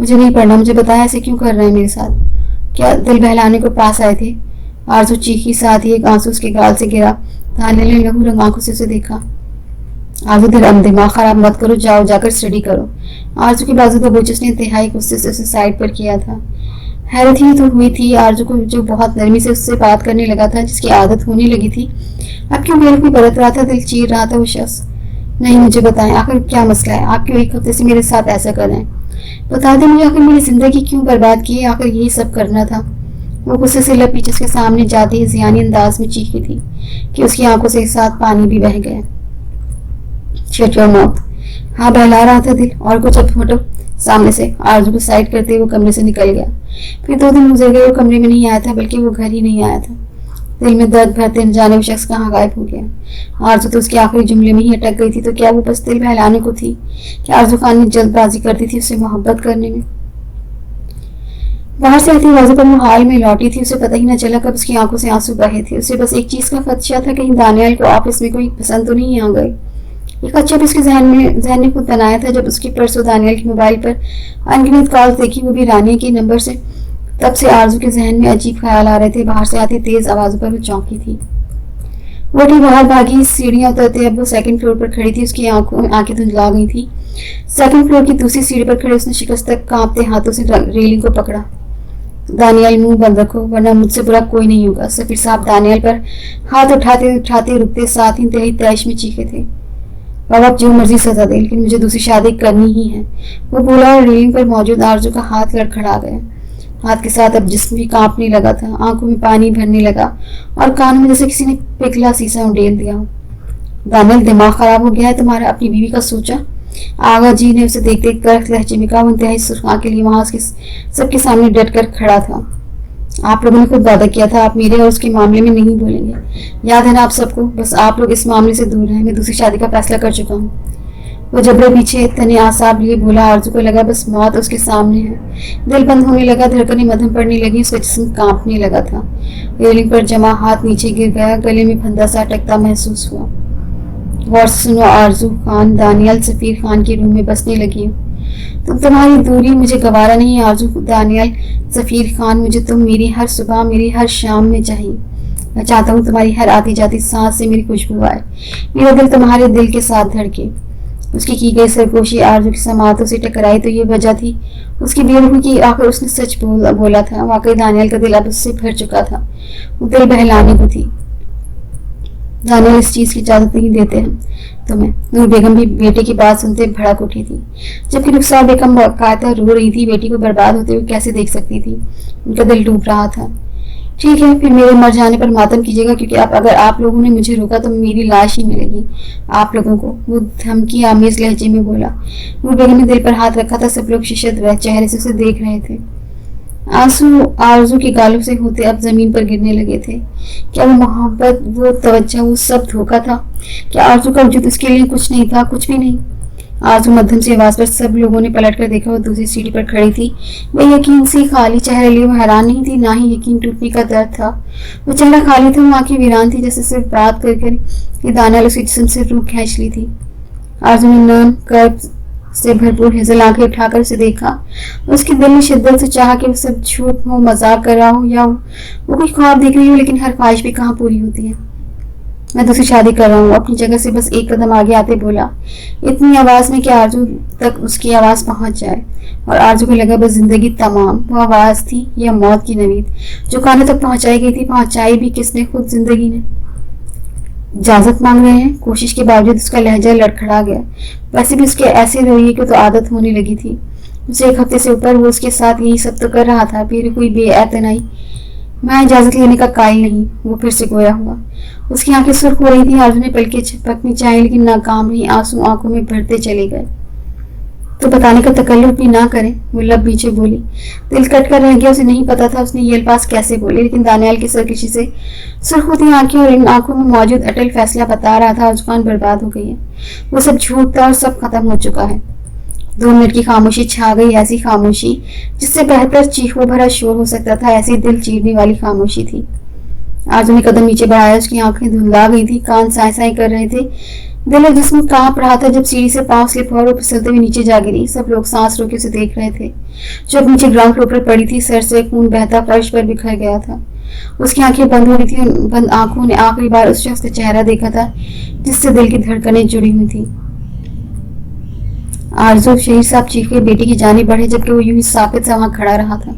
मुझे नहीं पढ़ना, मुझे बताया ऐसे क्यों कर रहे हैं मेरे साथ? क्या दिल बहलाने को पास आए थे? आरज़ू चीखी, साथ ही एक आंसू उसके गाल से गिरा। दानियल ने लहू रंग आंखों से उसे देखा। आरज़ू, दिमाग खराब मत करो, जाओ जाकर स्टडी करो। आरज़ू के बाजू का बोझ उसने इंतहाई गुस्से से उसे साइड पर किया था। हैरत ही तो हुई थी आरज़ू को, जो बहुत नरमी से उससे बात करने लगा था, जिसकी आदत होने लगी थी। अब क्यों बेवकूफ़ी बरत रहा था? दिल चीर रहा था वो शख्स। नहीं, मुझे बताएं आखिर क्या मसला है? आप क्यों 1 हफ्ते से मेरे साथ ऐसा कर रहे हैं? बता दें मुझे, आखिर मेरी जिंदगी क्यों बर्बाद की है? आखिर यही सब करना था? वो गुस्से से लपी जिसके सामने जाती ही जियानी अंदाज में चीखी थी कि उसकी आंखों से एक साथ पानी भी बह गया। Shut your mouth. हाँ, बहला रहा था दिल। और कुछ? अब हटो सामने से। आरज़ू को साइड करते हुए वो कमरे से निकल गया। फिर 2 दिन गुजर गए, वो कमरे में नहीं आया था, बल्कि वो घर ही नहीं आया था। दिल में दर्द भरते न जाने वो शख्स कहाँ गायब हो गया। आरज़ू तो उसके आखिरी जुमले में ही अटक गई थी। तो क्या वो बस दिल बहलाने को थी? क्या आरज़ू खान ने जल्दबाजी करती थी उससे मोहब्बत करने में? बाहर से आती आवाज़ों पर वो हाल में लौटी थी। उसे पता ही न चला कब उसकी आंखों से आंसू बहे थे। उसे बस एक चीज़ का खदशा था, कहीं दानियल को ऑफिस में कोई पसंद तो नहीं आ गई। एक अच्छा भी उसके जहन ने खुद बनाया था। जब उसकी परसों दानियल के मोबाइल पर अनगिनत कॉल्स देखी, वो भी रानी के नंबर से, तब से आरज़ू के जहन में अजीब ख्याल आ रहे थे। बाहर से आती तेज आवाज़ों पर वो चौंकी थी। वो उठी, बाहर भागी। सीढ़ियाँ उतरते अब वो 2nd फ्लोर पर खड़ी थी। उसकी आंखें धुंधला गई थी। 2nd फ्लोर की दूसरी सीढ़ी पर खड़े उसने शिकस्त तक कांपते हाथों से रेलिंग को पकड़ा। दानियल मुंह बंद रखो वरना मुझसे बुरा कोई नहीं होगा। सफीर साहब दानियल पर हाथ उठाते उठाते रुकते साथ ही इंतहाई तैश में चीखे थे। बाबा आप जो मर्जी सजा दे लेकिन मुझे दूसरी शादी करनी ही है, वो बोला और रेलिंग पर मौजूद आरजू का हाथ लड़खड़ा गया। हाथ के साथ अब जिस्म भी कांपने लगा था, आंखों में पानी भरने लगा और कानों में जैसे किसी ने पिघला शीशा उंडेल दिया हो। दानियल दिमाग खराब हो गया है तुम्हारा, अपनी बीवी का सोचा? आगा जी ने उसे देख देख कर लहजे में कहा। वो इंतहाई सुर्ख के लिए वहां सबके सामने डट कर खड़ा था। आप लोगों ने खुद वादा किया था आप मेरे और उसके मामले में नहीं बोलेंगे, याद है ना आप सबको? बस आप लोग इस मामले से दूर रहें, मैं दूसरी शादी का फैसला कर चुका हूँ। वो जबरे पीछे तने आसाब लिए बोला। आरजू को लगा बस मौत उसके सामने है। दिल बंद होने लगा, धड़कनें मध्यम पड़ने लगी, उसका जिस्म कांपने लगा था। रेलिंग पर जमा हाथ नीचे गिर गया, गले में फंदा सा अटकता महसूस हुआ। गौर से सुनो आरजू खान, दानियल सफीर खान के रूम में बसने लगी हो। तुम्हारी दूरी मुझे गवारा नहीं आरजू। दानियल सफीर खान, मुझे तुम मेरी हर सुबह मेरी हर शाम में चाहिए। मैं चाहता हूँ तुम्हारी हर आती जाती सांस से मेरी खुशबू आए, मेरा दिल तुम्हारे दिल के साथ धड़के। उसकी की गई सरगोशी आरजू की समातों से टकराई तो ये वजह थी उसकी बेरुखी की। आखिर उसने सच बोला था। वाकई दानियल का दिल अब उससे भर चुका था, वो दिल बहलाने को थी। दानियल इस चीज की इजाजत नहीं देते हैं तुम्हें। नूर बेगम भी बेटे की बात सुनते भड़क उठी थी, जबकि रुखसार बेगम बाकायदा रो रही थी। बेटी को बर्बाद होते हुए कैसे देख सकती थी? उनका दिल डूब रहा था। ठीक है, फिर मेरे मर जाने पर मातम कीजिएगा, क्योंकि अगर आप लोगों ने मुझे रोका तो मेरी लाश ही मिलेगी आप लोगों को, वो धमकी आमेज लहजे में बोला। नूर बेगम ने दिल पर हाथ रखा था। सब लोग शिशत चेहरे से उसे देख रहे थे। आंसू आरजू के गालों से होते अब जमीन पर गिरने लगे थे। क्या वो मोहब्बत, वो तवज्जो, वो सब धोखा था? क्या आरजू का वजूद उसके लिए कुछ नहीं था? कुछ भी नहीं। आरजू मध्यम सी आवाज पर सब लोगों ने पलट कर देखा। वो दूसरी सीढ़ी पर खड़ी थी। वह यकीन से खाली चेहरे लिए वो हैरान नहीं थी, ना ही यकीन टूटने का दर्द था। वो चेहरा खाली था, वो आंखें वीरान थी, जैसे सिर्फ बात कर ये दानियल उसके जिस्म से रूह खींच ली थी। आरजू ने नर्म कर्ब से भरपूर हेजल आंखें उठाकर उसे देखा। उसके दिल ने शिद्दत से चाहा कि वो सब झूठ हो, मजाक कर रहा हो या वो कोई ख्वाब देख रही हो, लेकिन हर ख्वाहिश भी कहाँ पूरी होती है। मैं दूसरी शादी कर रहा हूँ। अपनी जगह से बस एक कदम आगे आते बोला, इतनी आवाज में कि आरजू तक उसकी आवाज पहुंच जाए। और आरजू को लगा बस जिंदगी तमाम। वो आवाज थी या मौत की नवीद जो कानों तक पहुंचाई गई थी। पहुंचाई भी किसने? खुद जिंदगी ने। इजाजत मांग रहे हैं। कोशिश के बावजूद उसका लहजा लड़खड़ा गया। वैसे भी उसके ऐसे रवैये की तो आदत होने लगी थी। उसे एक हफ्ते से ऊपर वो उसके साथ यही सब तो कर रहा था, फिर कोई बेएतनाई। मैं इजाजत लेने का कायल नहीं। वो फिर से गोया हुआ। उसकी आंखें सुर्ख हो रही थी। आरजू ने पलकें झपकनी चाहिए लेकिन नाकाम रही। आंसू आंखों में भरते चले गए। तो बताने का तकल्लुफ भी ना करें, वो लब पीछे बोली। दिल कट कर रह गया। उसे नहीं पता था उसने ये अल्फाज कैसे बोले, लेकिन दानियल की सरकशी से सुर्ख होती आंखें और इन आंखों में मौजूद अटल फैसला बता रहा था जुबान बर्बाद हो गई है। वो सब झूठ था और सब खत्म हो चुका है। 2 मिनट की खामोशी छा गई, ऐसी खामोशी जिससे बेहतर चीखों भरा शोर हो सकता था, ऐसी दिल चीरने वाली खामोशी थी। आरजू ने कदम नीचे बढ़ाया। उसकी आंखें धुंधला गई थी, कान साए साए कर रहे थे। दिल और जिस्म कांप रहा था जब सीढ़ी से पांव स्लिप हुआ और फिसलते हुए नीचे जा गिरी। सब लोग सांस रोके उसे देख रहे थे। जो अब नीचे ग्राउंड फ्लोर पर पड़ी थी, सर से खून बहता फर्श पर बिखर गया था। उसकी आंखें बंद हो रही थी। बंद आंखों ने आखिरी बार उस शख्स का चेहरा देखा था जिससे दिल की धड़कनें जुड़ी हुई थी। आरजू, शहीद साहब चीख के बेटी की जानिब बढ़े, जबकि वो यूं ही साकित से वहां खड़ा रहा था।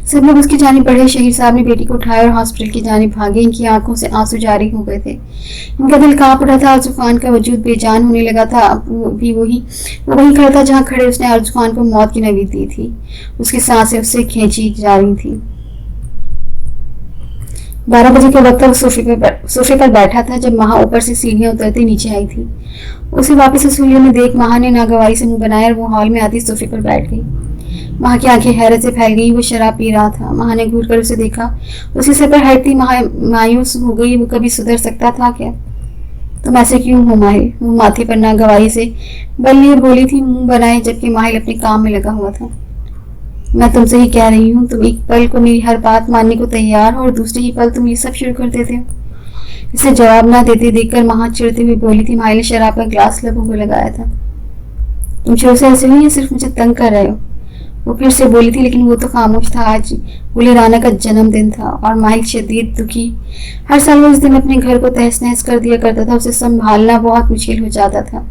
सब लोग उसकी जानिब बढ़े। शहीद साहब ने बेटी को उठाया और हॉस्पिटल की जानिब भागे। इनकी आंखों से आंसू जारी हो गए थे। इनका दिल कांप उठा था। आरजू खान का वजूद बेजान होने लगा था। अब वो वही खड़ा था जहां खड़े उसने आरजू खान को मौत की नवीद दी थी। उसकी सांसें उससे खींची जा रही थी। 12 बजे के वक्त वो सोफे पर बैठा था जब महा ऊपर से सीढ़ियां उतरते नीचे आई थी। उसे वापस रसूलियों में देख महा ने नागवारी से मुंह बनाया और वो हॉल में आती सोफे पर बैठ गई। महा की आंखें हैरत से फैल गई। वो शराब पी रहा था। महा ने घूर कर उसे देखा। उसके सर पर हटती मायूस हो गई। वो कभी सुधर सकता था क्या? तुम ऐसे क्यों हो माहिल? वो माथे पर नागवारी से बल लिए बोली थी, मुंह बनाए, जबकि माहिल अपने काम में लगा हुआ था। मैं तुमसे ही कह रही हूँ, तुम एक पल को मेरी हर बात मानने को तैयार हो और दूसरे ही पल तुम ये सब शुरू कर देते हो। इसे जवाब ना देते देखकर महा चिढ़ती हुई बोली थी। माहिल ने शराब का ग्लास लबों को लगाया था। तुम शुरू से ऐसे हुई या सिर्फ मुझे तंग कर रहे हो? वो फिर से बोली थी, लेकिन वो तो खामोश था। आज गुले राना का जन्मदिन था और माहिल शदीद दुखी। हर साल वो इस दिन अपने घर को तहस नहस कर दिया करता था। उसे संभालना बहुत मुश्किल हो जाता था।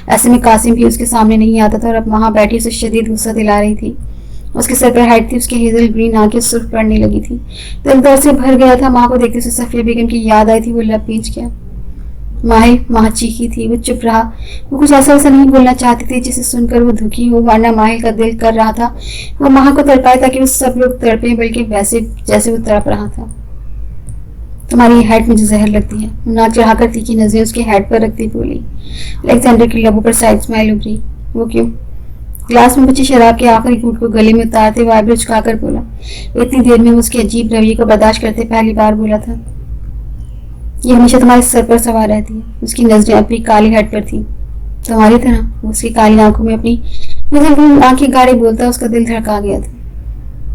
ऐसे में कासिम भी उसके सामने नहीं आता था और अब वहां बैठी उसे शदीद गुस्सा दिला रही थी। उसके सर पर हेड थी, उसके हेजल ग्रीन आंखें सुर्ख पड़ने लगी थी। दिल दर्द से भर गया था। माँ को देखते से सफिया बेगम की याद आई थी। वो लब भींच गया। माहिर, माँ चीखी थी। वो चुप रहा। वो कुछ ऐसा वैसा नहीं बोलना चाहती थी जिसे सुनकर वो दुखी हो, वरना माहिर का दिल कर रहा था वो माँ को तड़पाए ताकि वो सब लोग तड़पे, बल्कि वैसे जैसे वो तड़प रहा था। तुम्हारी हेड मुझे जहर लगती है। नाक चढ़ाकर तीखी नजरें उसके हेड पर रखती बोली। अलेक्जेंडर की लबों पर साइड स्माइल उभरी। वो क्यों? ग्लास में बची शराब के आखिरी घूंट को गले में उतारते हुए आईब्रो झुकाकर बोला। इतनी देर में उसके अजीब रवैये को बर्दाश्त करते पहली बार बोला था। ये हमेशा तुम्हारे सर पर सवार रहती है। उसकी नजरें अपनी काली हेड पर थी। तुम्हारी तरह। वो उसकी काली आंखों में अपनी आंखें गाड़ी बोलता उसका दिल धड़का गया था।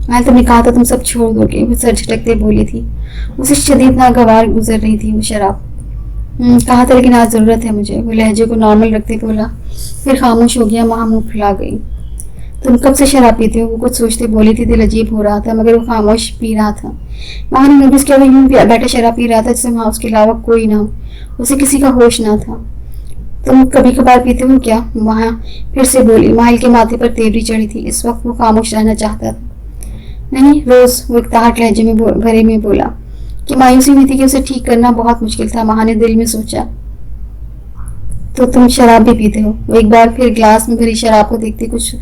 मैं तुमने कहा था तुम सब छोड़ दोगे। वो सर झटकते बोली थी। उसे शदीद नागवार गुजर रही थी वो शराब। कहा था, लेकिन आज जरूरत है मुझे। वो लहजे को नॉर्मल रखते बोला, फिर खामोश हो गया। माँ मुंह फुला गई। तुम कब से शराब पीते हो? वो कुछ सोचते बोली थी। दिल अजीब हो रहा था, मगर वो खामोश पी रहा था। माँ ने नोटिस किया वो यूं बैठा शराब पी रहा था जैसे वहां उसके अलावा कोई ना हो। उसे किसी का होश ना था। तुम कभी कभार पीते हो क्या? वहां फिर से बोली। माहिल के माथे पर तेवरी चढ़ी थी। इस वक्त वो खामोश रहना चाहता था। नहीं, रोज। वो एक ताहट लहजे में भरे में बोला कि मायूसी हुई थी कि उसे ठीक करना बहुत मुश्किल था। माँ ने दिल में सोचा, तो तुम शराब भी पीते हो? वो एक बार फिर ग्लास में भरी शराब को देखते कुछ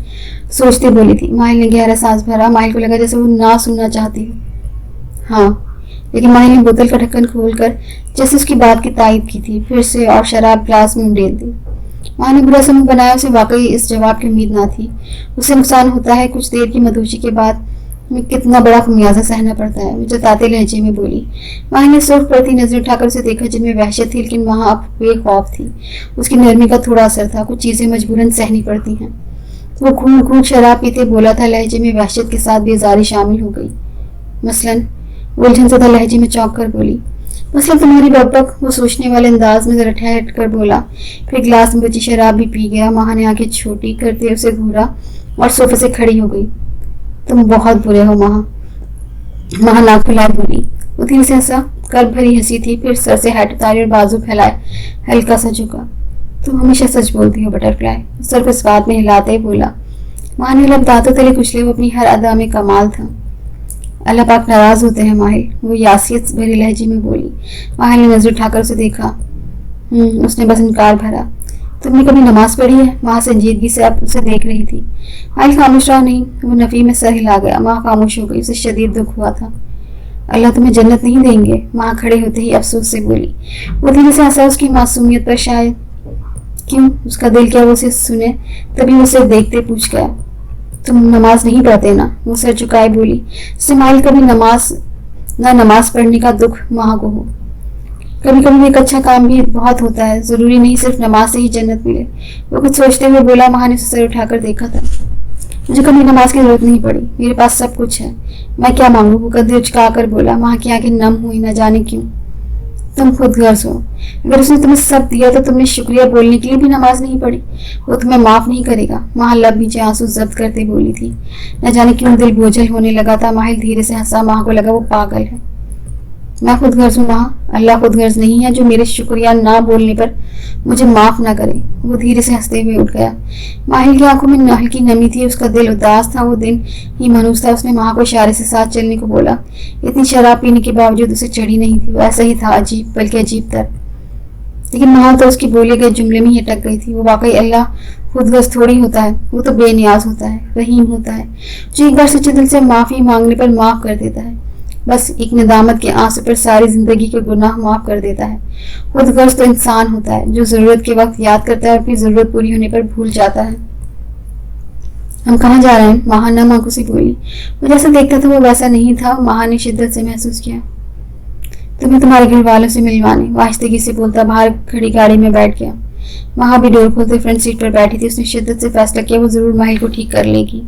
सोचते बोली थी। माहिल ने गहरा सांस भरा। माहिल को लगा जैसे वो ना सुनना चाहती हो। हाँ, लेकिन माहिल ने बोतल का ढक्कन खोलकर जैसे उसकी बात की तायद की थी, फिर से और शराब ग्लास में उंडेल दी। माँ ने बुरा समूह बनाया। उसे वाकई इस जवाब की उम्मीद ना थी। उसे नुकसान होता है, कुछ देर की मदहोशी के बाद में कितना बड़ा खमियाजा सहना पड़ता है। वो जताते लहजे में बोली। माहिर ने सुर्ख पड़ती नजर उठाकर उसे देखा, जिनमें वहशत थी, लेकिन वहां अब बेखौफ थी। उसकी नरमी का थोड़ा असर था। कुछ चीजें मजबूरन सहनी पड़ती हैं। वो घूंट घूंट शराब पीते बोला था। लहजे में वहशत के साथ बेजारी शामिल हो गई। मसलन, उलझन सदा लहजे में चौंक कर बोली। मसलन तुम्हारी बकबक। वो सोचने वाले अंदाज में जरा ठहर कर बोला। फिर ग्लास में बची शराब भी पी गया। माँ ने आंखें छोटी करते उसे घूरा और सोफे से खड़ी हो गई। तुम बहुत बुरे हो माँ नाक फुलाए बोली। वो धीरे से हंसा। कर्ब भरी हंसी थी। फिर सर से हैट उतारी और बाजू फैलाए हल्का सा झुका। तुम हमेशा सच बोलती हो बटरफ्लाई। सर को स्वाद में हिलाते ही बोला। माँ ने लब दांतों तले कुचले। वो अपनी हर अदा में कमाल था। अल्लाह पाक नाराज होते हैं माहिल। वो यासियत भरे लहजे में बोली। माहिल ने नजर उठाकर उसे देखा। उसने बस इनकार भरा। तुमने कभी नमाज पढ़ी है? माँ संजीदगी से अब उसे देख रही थी। माहिल खामोश रहा नहीं। वो नफी में सर हिला गया। माँ खामोश हो गई। उसे शदीद दुख हुआ था। अल्लाह तुम्हें जन्नत नहीं देंगे? माँ खड़े होते ही अफसोस से बोली। वो धीरे से हंसा। उसकी मासूमियत पर शायद। क्यों? उसका दिल क्या वो उसे सुने? तभी उसे देखते पूछ गया, तुम नमाज नहीं पढ़ते ना? वो सर झुकाए बोली। माहिल कभी नमाज पढ़ने का दुख माँ को हो। कभी कभी एक अच्छा काम भी बहुत होता है। जरूरी नहीं सिर्फ नमाज से ही जन्नत मिले। वो कुछ सोचते हुए बोला। माँ ने उसे सर उठाकर देखा था। मुझे कभी नमाज की जरूरत नहीं पड़ी। मेरे पास सब कुछ है। मैं क्या मांगू? वो कंधे उचका कर बोला। माँ की आंखें नम हुई, न जाने क्यों। तुम खुद गर्ज हो। अगर उसने तुम्हें सब दिया तो तुमने शुक्रिया बोलने के लिए भी नमाज नहीं पढ़ी। वो तुम्हें माफ नहीं करेगा। माँ लब नीचे आंसू जब्त करते बोली थी। न जाने क्यों दिल बोझल होने लगा था। माहिल धीरे से हंसा। माँ को लगा वो पागल है। मैं खुद गर्ज हूँ माँ। अल्लाह खुद गर्ज नहीं है जो मेरे शुक्रिया ना बोलने पर मुझे माफ ना करे। वो धीरे से हंसते हुए उठ गया। माहिल की आंखों में हल्की नमी थी। उसका दिल उदास था। वो दिन ही मनूस था। उसने माँ को इशारे से साथ चलने को बोला। इतनी शराब पीने के बावजूद उसे चढ़ी नहीं थी। वो ऐसा ही था, अजीब, बल्कि अजीब तर। लेकिन माँ तो उसकी बोले गए जुमले में ही अटक गई थी। वो वाकई अल्लाह खुदगर्ज थोड़ी होता है। वो तो बेनियाज होता है, रहीम होता है, जो एक बार सच्चे दिल से माफी मांगने पर माफ कर देता है। बस एक नदामत के आंसू पर सारी जिंदगी के गुनाह माफ कर देता है। खुदगर्ज तो इंसान होता है जो जरूरत के वक्त याद करता है और फिर जरूरत पूरी होने पर भूल जाता है। हम कहाँ जा रहे हैं? माँ ना माँ से बोली। वो जैसा देखता था वो वैसा नहीं था। माँ ने शिद्दत से महसूस किया। तुम्हें तुम्हारे घर वालों से मिलवाने, वाहिदगी से बोलता बाहर खड़ी गाड़ी में बैठ गया। माँ भी डोर खोलते फ्रंट सीट पर बैठी थी। उसने शिद्दत से फैसला किया वो जरूर माहिल को ठीक कर लेगी।